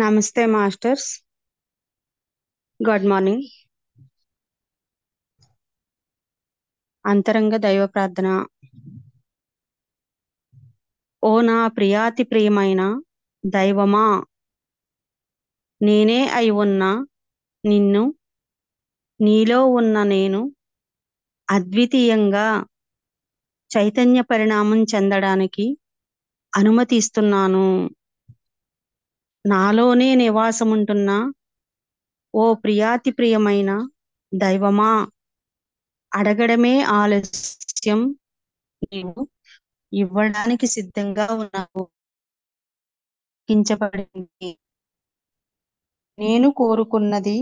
నమస్తే masters. Good morning. అంతరంగ దైవ ప్రార్థన. ఓ నా ప్రియాతి ప్రియమైన దైవమా, నేనే అయి ఉన్న నిన్ను, నీలో ఉన్న నేను అద్వితీయంగా చైతన్య పరిణామం చెందడానికి అనుమతిస్తున్నాను. నాలోనే నివాసముంటున్న ఓ ప్రియాతి ప్రియమైన దైవమా, అడగడమే ఆలస్యం, నీవు ఇవ్వడానికి సిద్ధంగా ఉన్నావు. కించబడింది. నేను కోరుకున్నది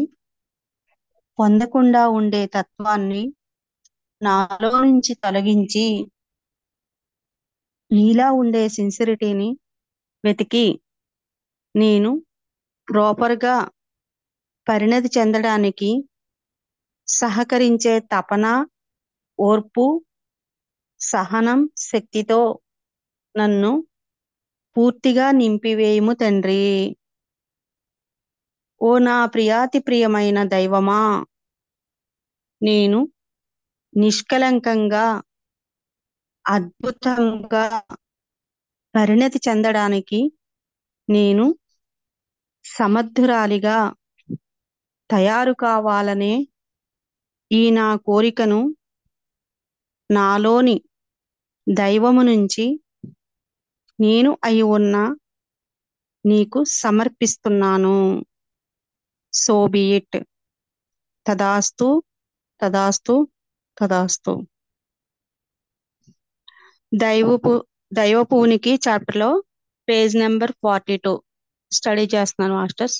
పొందకుండా ఉండే తత్వాన్ని నాలో నుంచి తొలగించి, నీలా ఉండే సిన్సిరిటీని వెతికి నేను ప్రాపర్గా పరిణతి చెందడానికి సహకరించే తపన, ఓర్పు, సహనం శక్తితో నన్ను పూర్తిగా నింపివేయుము తండ్రి. ఓ నా ప్రియాతి ప్రియమైన దైవమా, నేను నిష్కలంకంగా అద్భుతంగా పరిణతి చెందడానికి నేను సమర్థురాలిగా తయారు కావాలనే ఈ నా కోరికను నాలోని దైవము నుంచి నేను అయి ఉన్న నీకు సమర్పిస్తున్నాను. So B it. తదాస్తు, తదాస్తు, తదాస్తు. దైవపునికి చాప్టర్లో పేజ్ నెంబర్ 42 స్టడీ చేస్తున్నాను మాస్టర్స్.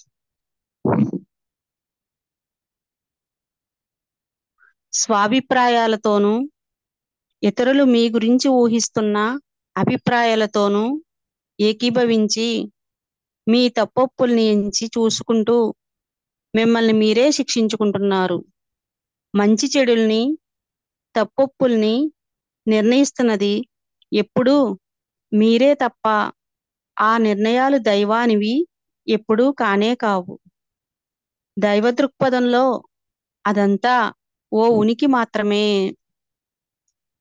స్వాభిప్రాయాలతోనూ ఇతరులు మీ గురించి ఊహిస్తున్న అభిప్రాయాలతోనూ ఏకీభవించి మీ తప్పొప్పుల్ని ఎంచి చూసుకుంటూ మిమ్మల్ని మీరే శిక్షించుకుంటున్నారు. మంచి చెడుల్ని, తప్పొప్పుల్ని నిర్ణయిస్తున్నది ఎప్పుడూ మీరే తప్ప ఆ నిర్ణయాలు దైవానివి ఎప్పుడూ కానే కావు. దైవ దృక్పథంలో అదంతా ఓ ఉనికి మాత్రమే.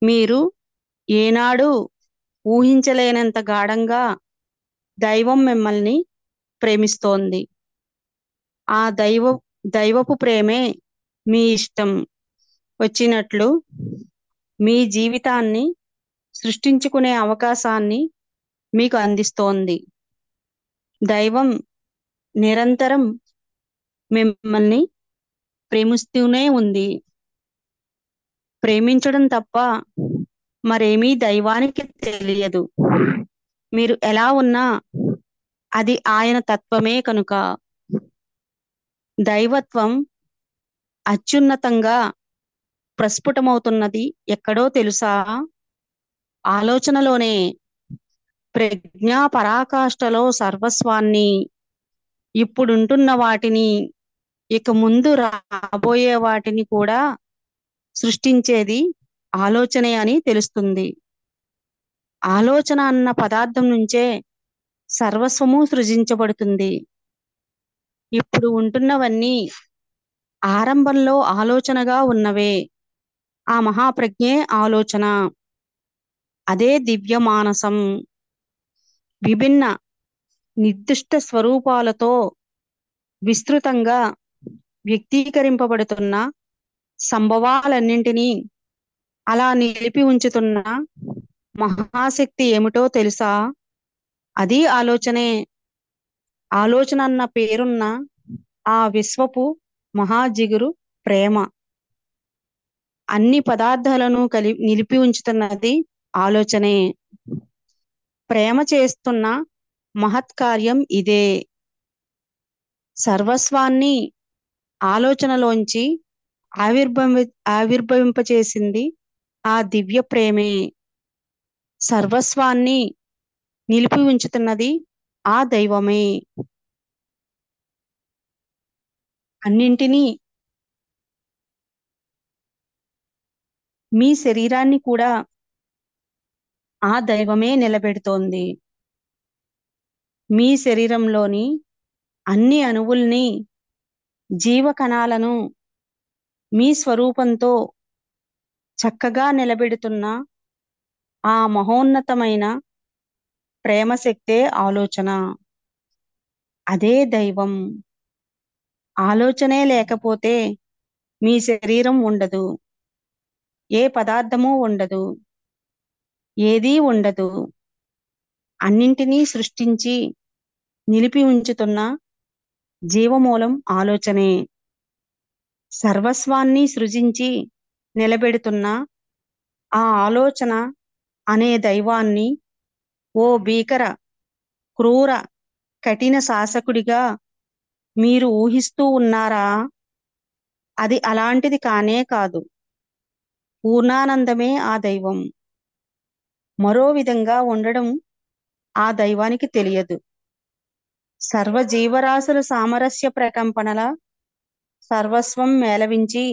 మీరు ఏనాడు ఊహించలేనంత గాఢంగా దైవం మిమ్మల్ని ప్రేమిస్తోంది. ఆ దైవపు ప్రేమే మీ ఇష్టం వచ్చినట్లు మీ జీవితాన్ని సృష్టించుకునే అవకాశాన్ని మీకు అందిస్తోంది. దైవం నిరంతరం మిమ్మల్ని ప్రేమిస్తూనే ఉంది. ప్రేమించడం తప్ప మరేమీ దైవానికి తెలియదు. మీరు ఎలా ఉన్నా అది ఆయన తత్వమే కనుక. దైవత్వం అత్యున్నతంగా ప్రస్ఫుటమవుతున్నది ఎక్కడో తెలుసా? ఆలోచనలోనే. ప్రజ్ఞా పరాకాష్ఠలో సర్వస్వాన్ని, ఇప్పుడుంటున్న వాటిని, ఇక ముందు రాబోయే వాటిని కూడా సృష్టించేది ఆలోచనే అని తెలుస్తుంది. ఆలోచన అన్న పదార్థం నుంచే సర్వస్వము సృజించబడుతుంది. ఇప్పుడు ఉంటున్నవన్నీ ఆరంభంలో ఆలోచనగా ఉన్నవే. ఆ మహాప్రజ్ఞే ఆలోచన. అదే దివ్య మానసం. విభిన్న నిర్దిష్ట స్వరూపాలతో విస్తృతంగా వ్యక్తీకరింపబడుతున్న సంభవాలన్నింటినీ అలా నిలిపి ఉంచుతున్న మహాశక్తి ఏమిటో తెలుసా? అది ఆలోచనే. ఆలోచన అన్న పేరున్న ఆ విశ్వపు మహాజిగురు ప్రేమ. అన్ని పదార్థాలను నిలిపి ఉంచుతున్నది ఆలోచనే. ప్రేమ చేస్తున్న మహత్కార్యం ఇదే. సర్వస్వాన్ని ఆలోచనలోంచి ఆవిర్భవింపచేసింది ఆ దివ్య ప్రేమే. సర్వస్వాన్ని నిలిపి ఉంచుతున్నది ఆ దైవమే. అన్నింటినీ, మీ శరీరాన్ని కూడా ఆ దైవమే నిలబెడుతోంది. మీ శరీరంలోని అన్ని అణువుల్ని, జీవకణాలను మీ స్వరూపంతో చక్కగా నిలబెడుతున్న ఆ మహోన్నతమైన ప్రేమశక్తే ఆలోచన. అదే దైవం. ఆలోచనే లేకపోతే మీ శరీరం ఉండదు, ఏ పదార్థము ఉండదు, ఏదీ ఉండదు. అన్నింటినీ సృష్టించి నిలిపి ఉంచుతున్న జీవమూలం ఆలోచనే. సర్వస్వాన్ని సృజించి నిలబెడుతున్న ఆ ఆలోచన అనే దైవాన్ని ఓ భీకర, క్రూర, కఠిన శాసకుడిగా మీరు ఊహిస్తూ ఉన్నారా? అది అలాంటిది కానే కాదు. పూర్ణానందమే ఆ దైవం. మరో విధంగా ఉండడం ఆ దైవానికి తెలియదు. సర్వజీవరాశుల సామరస్య ప్రకంపనల సర్వస్వం మేళవించి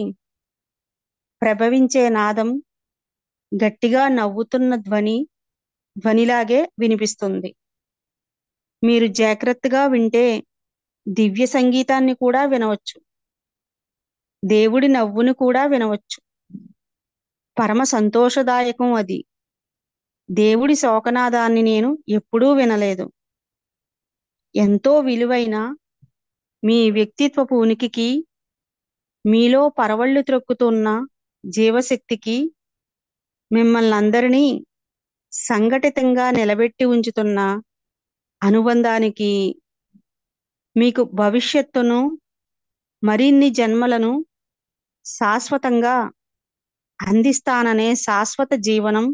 ప్రభవించే నాదం గట్టిగా నవ్వుతున్న ధ్వనిలాగే వినిపిస్తుంది. మీరు జాగ్రత్తగా వింటే దివ్య సంగీతాన్ని కూడా వినవచ్చు, దేవుడి నవ్వును కూడా వినవచ్చు. పరమ సంతోషదాయకం అది. దేవుడి శోకనాదాన్ని నేను ఎప్పుడూ వినలేదు. ఎంతో విలువైన మీ వ్యక్తిత్వపు ఉనికికి, మీలో పరవళ్లు త్రొక్కుతున్న జీవశక్తికి, మిమ్మల్నందరినీ సంఘటితంగా నిలబెట్టి ఉంచుతున్న అనుబంధానికి, మీకు భవిష్యత్తును, మరిన్ని జన్మలను శాశ్వతంగా అందిస్తాననే శాశ్వత జీవనం,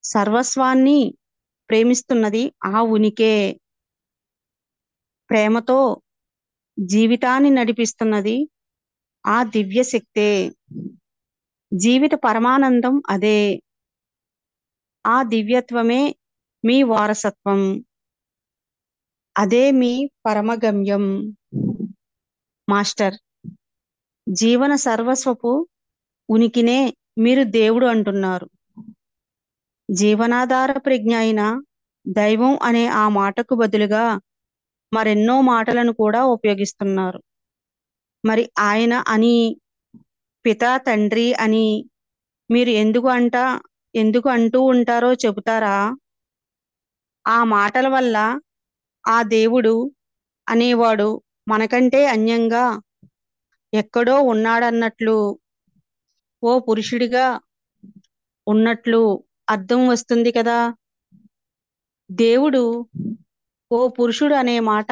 సర్వస్వాన్ని ప్రేమిస్తున్నది ఆ ఉనికే. ప్రేమతో జీవితాన్ని నడిపిస్తున్నది ఆ దివ్యశక్తే. జీవిత పరమానందం అదే. ఆ దివ్యత్వమే మీ వారసత్వం. అదే మీ పరమగమ్యం. మాస్టర్, జీవన సర్వస్వపు ఉనికినే మీరు దేవుడు అంటున్నారు. జీవనాధార ప్రజ్ఞ అయిన దైవం అనే ఆ మాటకు బదులుగా మరెన్నో మాటలను కూడా ఉపయోగిస్తున్నారు. మరి ఆయన అని, పిత, తండ్రి అని మీరు ఎందుకు అంటూ ఉంటారో చెబుతారా? ఆ మాటల వల్ల ఆ దేవుడు అనేవాడు మనకంటే అన్యంగా ఎక్కడో ఉన్నాడన్నట్లు, ఓ పురుషుడిగా ఉన్నట్లు అర్థం వస్తుంది కదా. దేవుడు ఓ పురుషుడు అనే మాట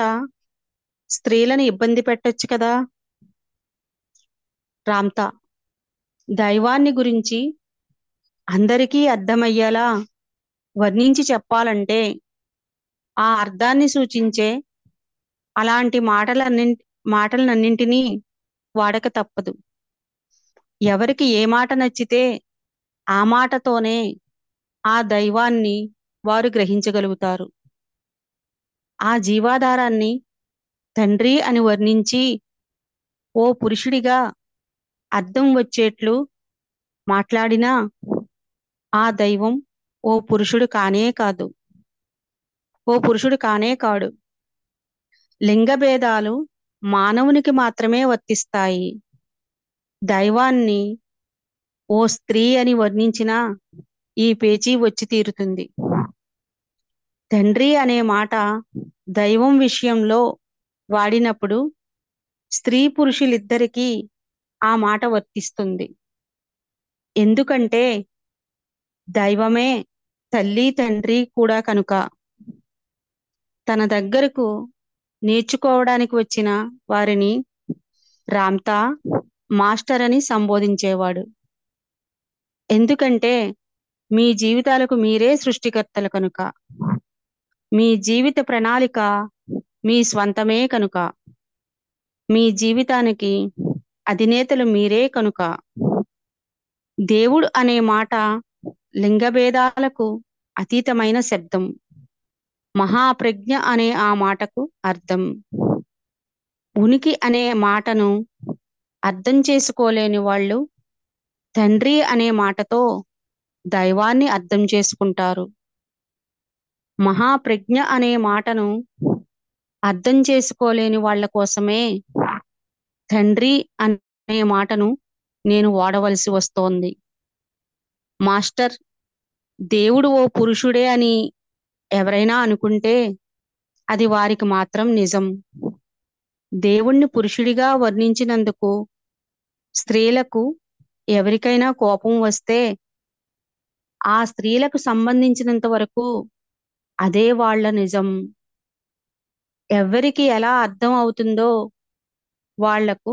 స్త్రీలను ఇబ్బంది పెట్టొచ్చు కదా. రామ్తా, దైవాన్ని గురించి అందరికీ అర్థమయ్యేలా వర్ణించి చెప్పాలంటే ఆ అర్థాన్ని సూచించే అలాంటి మాటలన్నింటినీ వాడక తప్పదు. ఎవరికి ఏ మాట నచ్చితే ఆ మాటతోనే ఆ దైవాన్ని వారు గ్రహించగలుగుతారు. ఆ జీవాధారాన్ని తండ్రి అని వర్ణించి ఓ పురుషుడిగా అర్థం వచ్చేట్లు మాట్లాడినా ఆ దైవం ఓ పురుషుడు కానే కాడు. లింగభేదాలు మానవునికి మాత్రమే వర్తిస్తాయి. దైవాన్ని ఓ స్త్రీ అని వర్ణించినా ఈ పేచీ వచ్చి తీరుతుంది. తండ్రి అనే మాట దైవం విషయంలో వాడినప్పుడు స్త్రీ పురుషులిద్దరికీ ఆ మాట వర్తిస్తుంది. ఎందుకంటే దైవమే తల్లి తండ్రి కూడా కనుక. తన దగ్గరకు నేర్చుకోవడానికి వచ్చిన వారిని రామ్తా, మాస్టర్ అని సంబోధించేవాడు. ఎందుకంటే మీ జీవితాలకు మీరే సృష్టికర్తలు కనుక. మీ జీవిత ప్రణాళిక మీ స్వంతమే కనుక. మీ జీవితానికి అధినేతలు మీరే కనుక. దేవుడు అనే మాట లింగభేదాలకు అతీతమైన శబ్దం. మహాప్రజ్ఞ అనే ఆ మాటకు అర్థం. ఉనికి అనే మాటను అర్థం చేసుకోలేని వాళ్ళు తండ్రి అనే మాటతో దైవాన్ని అర్థం చేసుకుంటారు. మహాప్రజ్ఞ అనే మాటను అర్థం చేసుకోలేని వాళ్ళ కోసమే తండ్రి అనే మాటను నేను వాడవలసి వస్తోంది. మాస్టర్, దేవుడు ఓ పురుషుడే అని ఎవరైనా అనుకుంటే అది వారికి మాత్రం నిజం. దేవుణ్ణి పురుషుడిగా వర్ణించినందుకు స్త్రీలకు ఎవరికైనా కోపం వస్తే ఆ స్త్రీలకు సంబంధించినంత వరకు అదే వాళ్ళ నిజం. ఎవరికి ఎలా అర్థం అవుతుందో వాళ్లకు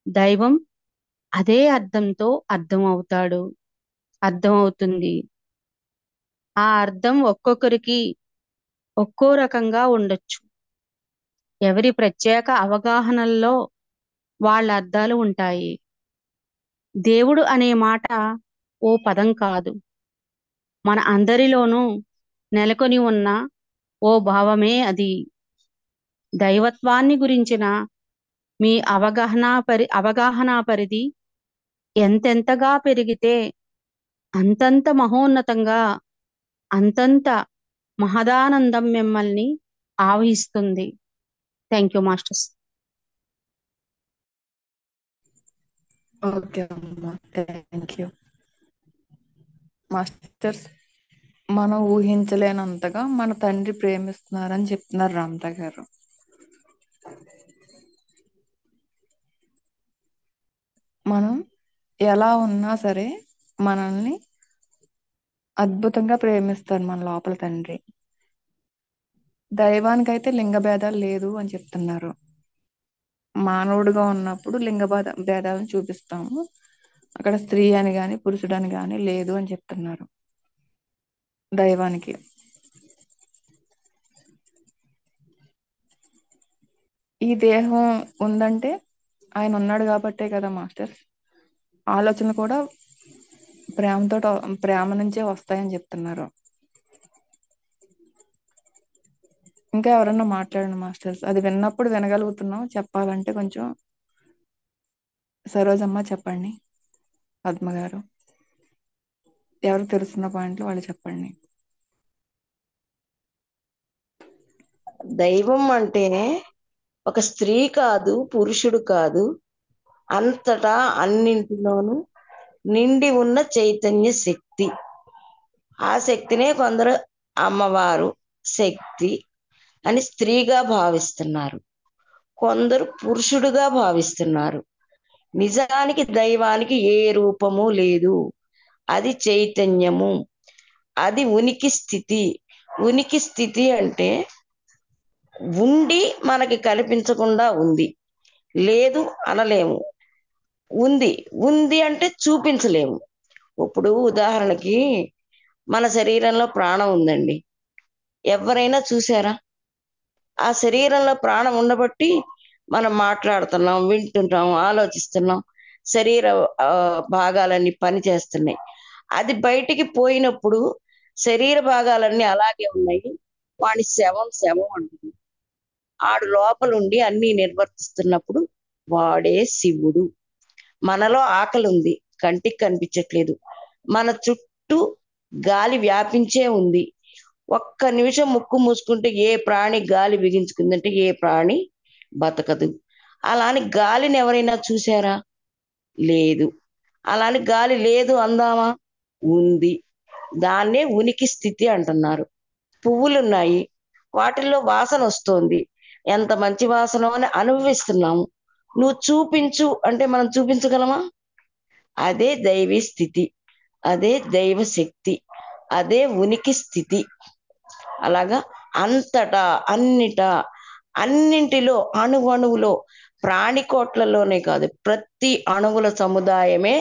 దైవం అదే అర్థంతో అర్థమవుతుంది. ఆ అర్థం ఒక్కొక్కరికి ఒక్కో రకంగా ఉండొచ్చు. ఎవరి ప్రత్యేక అవగాహనల్లో వాళ్ళ అర్థాలు ఉంటాయి. దేవుడు అనే మాట ఓ పదం కాదు, మన అందరిలోనూ నెలకొని ఉన్న ఓ భావమే అది. దైవత్వాన్ని గురించిన మీ అవగాహన పరిధి ఎంతెంతగా పెరిగితే అంతంత మహోన్నతంగా, అంతంత మహదానందం మిమ్మల్ని ఆవహిస్తుంది. Thank you masters. ఓకే అమ్మా, థ్యాంక్ యూ మాస్టర్స్. మనం ఊహించలేనంతగా మన తండ్రి ప్రేమిస్తున్నారని చెప్తున్నారు రామత గారు. మనం ఎలా ఉన్నా సరే మనల్ని అద్భుతంగా ప్రేమిస్తారు మన లోపల తండ్రి. దైవానికైతే లింగ భేదాలు లేదు అని చెప్తున్నారు. మానవుడిగా ఉన్నప్పుడు లింగ భేదాలను చూపిస్తాము, అక్కడ స్త్రీ అని గాని పురుషుడు అని గాని లేదు అని చెప్తున్నారు దైవానికి. ఈ దేహం ఉందంటే ఆయన ఉన్నాడు కాబట్టే కదా మాస్టర్స్. ఆలోచనలు కూడా ప్రేమ నుంచే వస్తాయని చెప్తున్నారు. ఇంకా ఎవరన్నా మాట్లాడండి మాస్టర్స్. అది విన్నప్పుడు వినగలుగుతున్నాం, చెప్పాలంటే కొంచెం. సరోజమ్మ చెప్పండి, పద్మ గారు, ఎవరు తెలుసున్న పాయింట్లు వాళ్ళు చెప్పండి. దైవం అంటే ఒక స్త్రీ కాదు, పురుషుడు కాదు, అంతటా అన్నింటిలోనూ నిండి ఉన్న చైతన్య శక్తి. ఆ శక్తినే కొందరు అమ్మవారు శక్తి అని స్త్రీగా భావిస్తున్నారు, కొందరు పురుషుడుగా భావిస్తున్నారు. నిజానికి దైవానికి ఏ రూపము లేదు, అది చైతన్యము, అది ఉనికి స్థితి. ఉనికి స్థితి అంటే ఉండి మనకి కనిపించకుండా ఉంది, లేదు అనలేము. ఉంది అంటే చూపించలేము. ఇప్పుడు ఉదాహరణకి మన శరీరంలో ప్రాణం ఉందండి, ఎవరైనా చూసారా? ఆ శరీరంలో ప్రాణం ఉండబట్టి మనం మాట్లాడుతున్నాం, వింటుంటాం, ఆలోచిస్తున్నాం, శరీర భాగాలన్నీ పనిచేస్తున్నాయి. అది బయటికి పోయినప్పుడు శరీర భాగాలన్నీ అలాగే ఉన్నాయి, వాడి శవం అంటుంది. ఆడు లోపలుండి అన్నీ నిర్వర్తిస్తున్నప్పుడు వాడే శివుడు. మనలో ఆకలి ఉంది, కంటికి కనిపించట్లేదు, మన చుట్టూ గాలి వ్యాపించే ఉంది. ఒక్క నిమిషం ముక్కు మూసుకుంటే ఏ ప్రాణి గాలి బిగించుకుందంటే ఏ ప్రాణి బతకదు. అలాని గాలిని ఎవరైనా చూసారా? లేదు. అలాని గాలి లేదు అందామా? ఉంది. దాన్నే ఉనికి స్థితి అంటున్నారు. పువ్వులున్నాయి, వాటిల్లో వాసన వస్తోంది, ఎంత మంచి వాసన అని అనుభవిస్తున్నాము. నువ్వు చూపించు అంటే మనం చూపించగలమా? అదే దైవీ స్థితి, అదే దైవ శక్తి, అదే ఉనికి స్థితి. అలాగా అంతటా అన్నింటిలో అణువణువులో, ప్రాణికోట్లలోనే కాదు, ప్రతి అణువుల సముదాయమే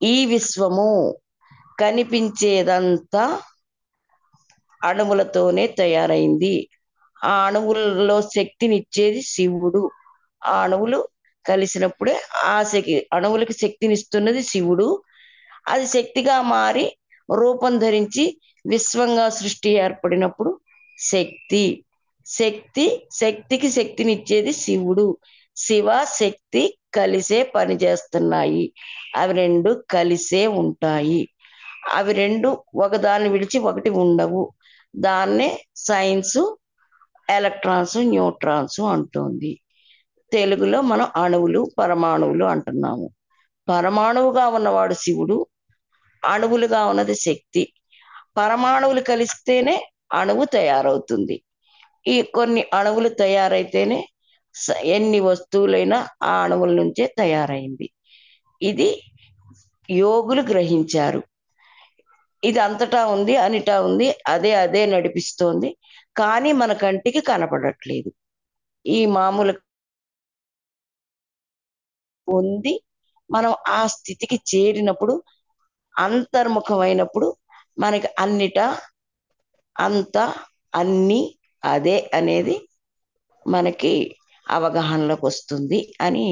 ఈ విశ్వము. కనిపించేదంతా అణువులతోనే తయారైంది. ఆ అణువులలో శక్తినిచ్చేది శివుడు. ఆ అణువులు కలిసినప్పుడే అణువులకి శక్తినిస్తున్నది శివుడు. అది శక్తిగా మారి రూపం ధరించి విశ్వంగా సృష్టి ఏర్పడినప్పుడు శక్తికి శక్తినిచ్చేది శివుడు. శివ శక్తి కలిసే పనిచేస్తున్నాయి, అవి రెండు కలిసే ఉంటాయి. అవి రెండు ఒకదాన్ని విడిచి ఒకటి ఉండవు. దాన్నే సైన్సు ఎలక్ట్రాన్స్, న్యూట్రాన్స్ అంటుంది. తెలుగులో మనం అణువులు, పరమాణువులు అంటున్నాము. పరమాణువుగా ఉన్నవాడు శివుడు, అణువులుగా ఉన్నది శక్తి. పరమాణువులు కలిస్తేనే అణువు తయారవుతుంది. ఈ కొన్ని అణువులు తయారైతేనే ఎన్ని వస్తువులైనా ఆ అణువుల నుంచే తయారైంది. ఇది యోగులు గ్రహించారు. ఇది అంతటా ఉంది, అనిటా ఉంది, అదే నడిపిస్తోంది. కానీ మన కంటికి కనపడట్లేదు. ఈ మామూలు ఉంది. మనం ఆ స్థితికి చేరినప్పుడు, అంతర్ముఖమైనప్పుడు మనకి అన్నిటా, అంత, అన్ని అదే అనేది మనకి అవగాహనలోకి వస్తుంది అని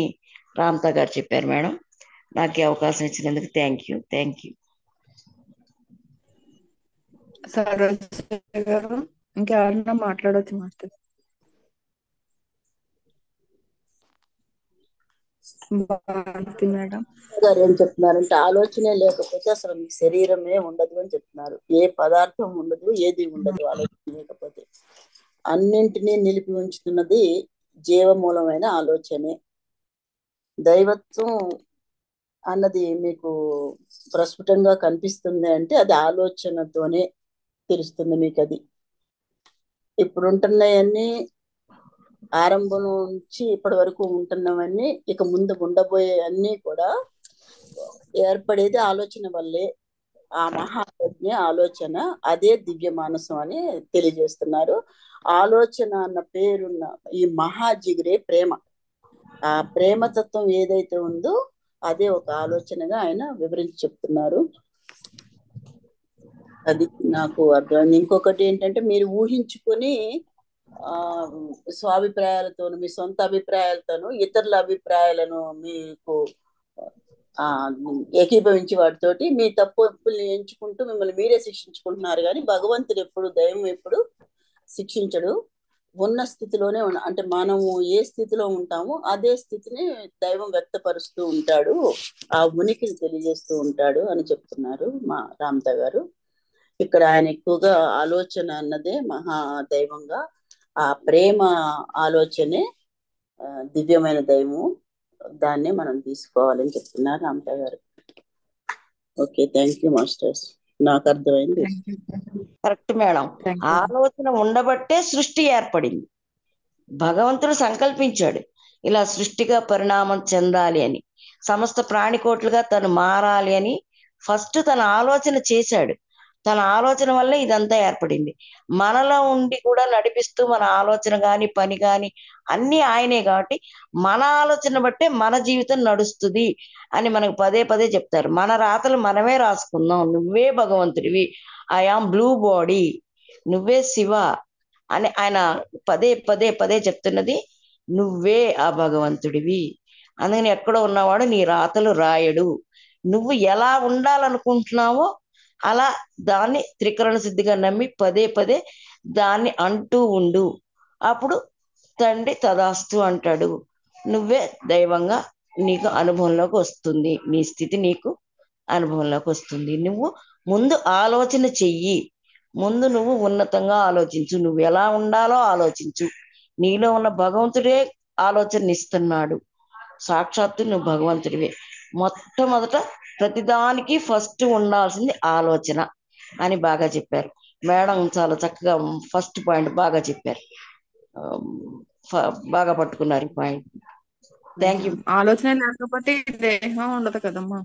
రామతా గారు చెప్పారు. మేడం, నాకు ఈ అవకాశం ఇచ్చినందుకు థ్యాంక్ యూ. సరోజ గారు ఇంకెవరన్నా మాట్లాడవచ్చు మాస్టర్. భారతి మేడం గారు ఏం చెప్తున్నారంటే ఆలోచనే లేకపోతే అసలు మీ శరీరమే ఉండదు అని చెప్తున్నారు. ఏ పదార్థం ఉండదు, ఏది ఉండదు ఆలోచన లేకపోతే. అన్నింటినీ నిలిపి ఉంచుతున్నది జీవమూలమైన ఆలోచనే. దైవత్వం అన్నది మీకు ప్రస్ఫుటంగా కనిపిస్తుంది అంటే అది ఆలోచనతోనే తెలుస్తుంది మీకు. అది ఇప్పుడు ఉంటున్నాయన్నీ ఆరంభం నుంచి ఇప్పటి వరకు ఉంటున్నవన్నీ, ఇక ముందు ఉండబోయే అన్నీ కూడా ఏర్పడేది ఆలోచన వల్లే. ఆ మహాప్రజ్ఞ ఆలోచన, అదే దివ్య మానసం అని తెలియజేస్తున్నారు. ఆలోచన అన్న పేరున్న ఈ మహాజిగురే ప్రేమ. ఆ ప్రేమతత్వం ఏదైతే ఉందో అదే ఒక ఆలోచనగా ఆయన వివరించి చెప్తున్నారు. అది నాకు అర్థమైంది. ఇంకొకటి ఏంటంటే మీరు ఊహించుకొని స్వాభిప్రాయాలతోను, మీ సొంత అభిప్రాయాలతోను ఇతరుల అభిప్రాయాలను మీకు ఏకీభవించి వాటితోటి మీ తప్పుల్ని ఎంచుకుంటూ మిమ్మల్ని మీరే శిక్షించుకుంటున్నారు. కానీ భగవంతుడు ఎప్పుడు, దైవం ఎప్పుడు శిక్షించడు. ఉన్న స్థితిలోనే అంటే మనము ఏ స్థితిలో ఉంటామో అదే స్థితిని దైవం వ్యక్తపరుస్తూ ఉంటాడు, ఆ ఉనికిని తెలియజేస్తూ ఉంటాడు అని చెప్తున్నారు మా రామతా గారు. ఇక్కడ ఆయన ఎక్కువగా ఆలోచన అన్నదే మహాదైవంగా, ఆ ప్రేమ ఆలోచనే దివ్యమైన దైవము, దాన్నే మనం తీసుకోవాలని చెప్తున్నారు రామతా గారు. ఓకే, థ్యాంక్ యూ మాస్టర్స్, నాకు అర్థమైంది. Correct madam. ఆలోచన ఉండబట్టే సృష్టి ఏర్పడింది. భగవంతుడు సంకల్పించాడు ఇలా సృష్టిగా పరిణామం చెందాలి అని, సమస్త ప్రాణికోట్లుగా తను మారాలి అని ఫస్ట్ తన ఆలోచన చేశాడు. తన ఆలోచన వల్లే ఇదంతా ఏర్పడింది. మనలో ఉండి కూడా నడిపిస్తూ మన ఆలోచన కానీ పని కానీ అన్నీ ఆయనే. కాబట్టి మన ఆలోచన బట్టే మన జీవితం నడుస్తుంది అని మనకు పదే పదే చెప్తారు. మన రాతలు మనమే రాసుకుందాం, నువ్వే భగవంతుడివి, ఐ ఆమ్ బ్లూ బాడీ, నువ్వే శివ అని ఆయన పదే పదే పదే చెప్తున్నది నువ్వే ఆ భగవంతుడివి. అందుకని ఎక్కడో ఉన్నవాడు నీ రాతలు రాయడు. నువ్వు ఎలా ఉండాలనుకుంటున్నావో అలా దాన్ని త్రికరణ సిద్ధిగా నమ్మి పదే పదే దాన్ని అంటూ ఉండు. అప్పుడు తండ్రి తదాస్తు అంటాడు. నువ్వే దైవంగా నీకు అనుభవంలోకి వస్తుంది, నీ స్థితి నీకు అనుభవంలోకి వస్తుంది. నువ్వు ముందు ఆలోచన చెయ్యి, ముందు నువ్వు ఉన్నతంగా ఆలోచించు, నువ్వు ఎలా ఉండాలో ఆలోచించు. నీలో ఉన్న భగవంతుడే ఆలోచన ఇస్తున్నాడు. సాక్షాత్తు నువ్వు భగవంతుడివే. మొట్టమొదట ప్రతిదానికి ఫస్ట్ ఉండాల్సింది ఆలోచన అని బాగా చెప్పారు మేడం. చాలా చక్కగా ఫస్ట్ పాయింట్ బాగా చెప్పారు, బాగా పట్టుకున్నారు ఈ పాయింట్. Thank you. ఆలోచన లేకపోతే దేహం ఉండదు కదమ్మా.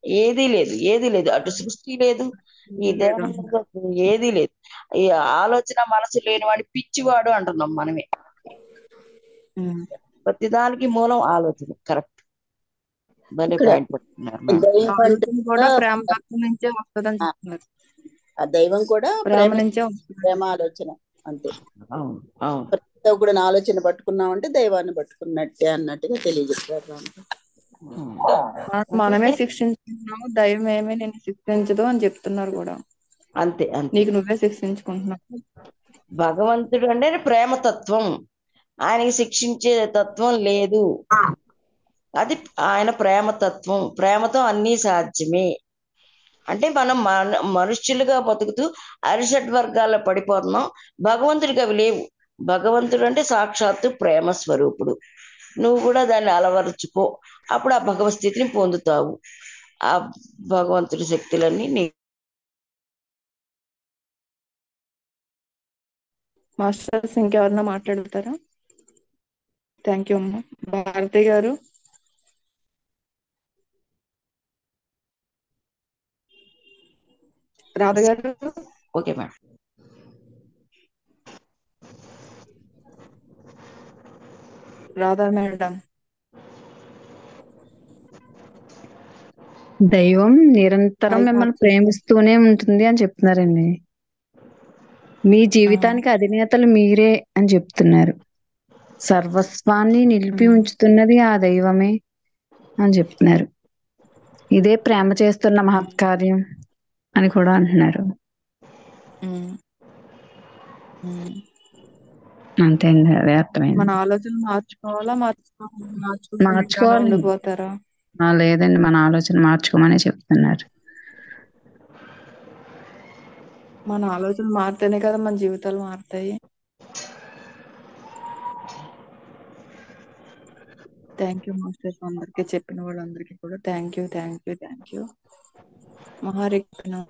ఏదీ లేదు, అటు సృష్టి లేదు, ఈ దేహం ఏదీ లేదు. ఈ ఆలోచన మనసు లేనివాడు పిచ్చివాడు అంటున్నాం మనమే. ప్రతిదానికి మూలం ఆలోచన. కరెక్ట్, భలే పాయింట్ పట్టుకున్నారు. ప్రేమ నుంచే వస్తుందని చెప్తున్నారు. ఆ దైవం కూడా ప్రేమ నుంచే ప్రేమ ఆలోచన అంతే. అవును అవును. ప్రతి ఒక్కడు ఆలోచన పట్టుకున్నామంటే దైవాన్ని పట్టుకున్నట్టే అన్నట్టుగా తెలియజేస్తారు. మనమే శిక్షించుకుంటున్నాము, దైవం ఏమే నేను శిక్షించదు అని చెప్తున్నారు కూడా. అంతే అంతే, నీకు నువ్వే శిక్షించుకుంటున్నావు. భగవంతుడు అంటే ప్రేమతత్వం, ఆయనకి శిక్షించే తత్వం లేదు. అది ఆయన ప్రేమతత్వం. ప్రేమతో అన్నీ సాధ్యమే. అంటే మనం మనుష్యులుగా బతుకుతూ అరిషడ్ వర్గాల్లో పడిపోతున్నాం, భగవంతుడికి అవి లేవు. భగవంతుడు అంటే సాక్షాత్తు ప్రేమ స్వరూపుడు. నువ్వు కూడా దాన్ని అలవరుచుకో, అప్పుడు ఆ భగవత్ స్థితిని పొందుతావు. ఆ భగవంతుడి శక్తులన్నీ నీ మాస్టర్స్ ఇంకెవరన్నా మాట్లాడతారా? థ్యాంక్ యూ అమ్మా. భారతి గారు, రాధ గారు, ఓకే మేడం. రాధా మేడం. దైవం నిరంతరం మైక్ మిమ్మల్ని ఆఫ్ చేసుకో. ప్రేమిస్తూనే ఉంటుంది అని చెప్తున్నారండి. మీ జీవితానికి అధినేతలు మీరే అని చెప్తున్నారు. సర్వస్వాన్ని నిలిపి ఉంచుతున్నది ఆ దైవమే అని చెప్తున్నారు. ఇదే ప్రేమ చేస్తున్న మహత్కార్యం అని కూడా అంటున్నారు. అంతే అండి, అదే అర్థమైంది. మన ఆలోచనలు మార్చుకోవాలా, మార్చుకుంటూ ఇలానే మార్చుకోవాలి. ఉండిపోతారా? లేదండి, మన ఆలోచన మార్చుకోమని చెప్తున్నారు. మన ఆలోచనలు మారితేనే కదా మన జీవితాలు మారుతాయి. థ్యాంక్ యూ మాస్టర్స్, అందరికీ చెప్పిన వాళ్ళందరికీ కూడా థ్యాంక్ యూ. మహారిక్ను